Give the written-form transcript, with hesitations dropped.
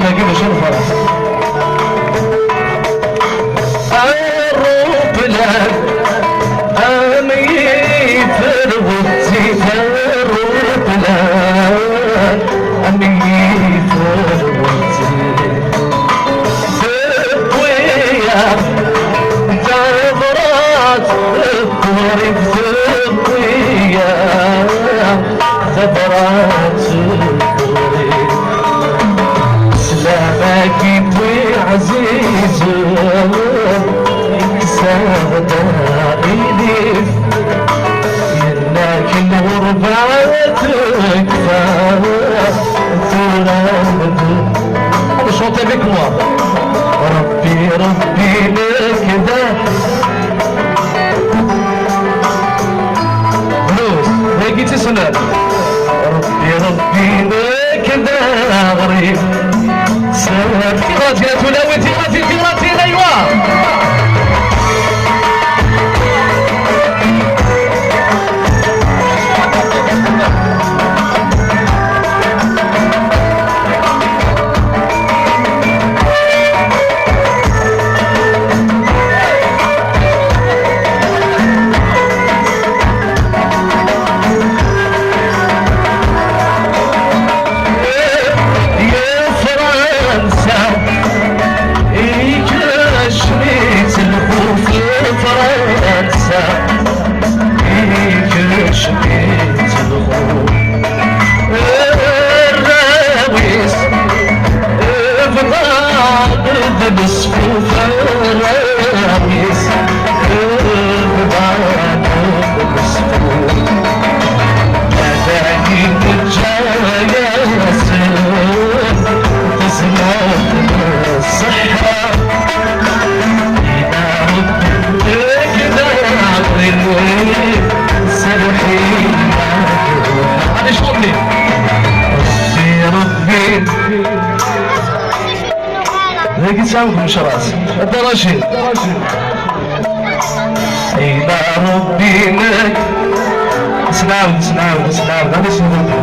ما قبل شنو فرح الروبلان أمي فروتي الروبلان أمي فروتي ثقوية جبرات الطريق ثقوية جبرات الطريق سلامك يطوي عزيز يكسر دائلف لكن غربتك فاترامد هذا شوطي بك موا ربي ربي لك ده فلوس هيك تسنى ربي ربي لك ده غريب سنة تيراتي تلاوي تيراتي ايوه هيك تساويكم شراس الدرجين إلى ربي لك اسمعوا هذا اسمه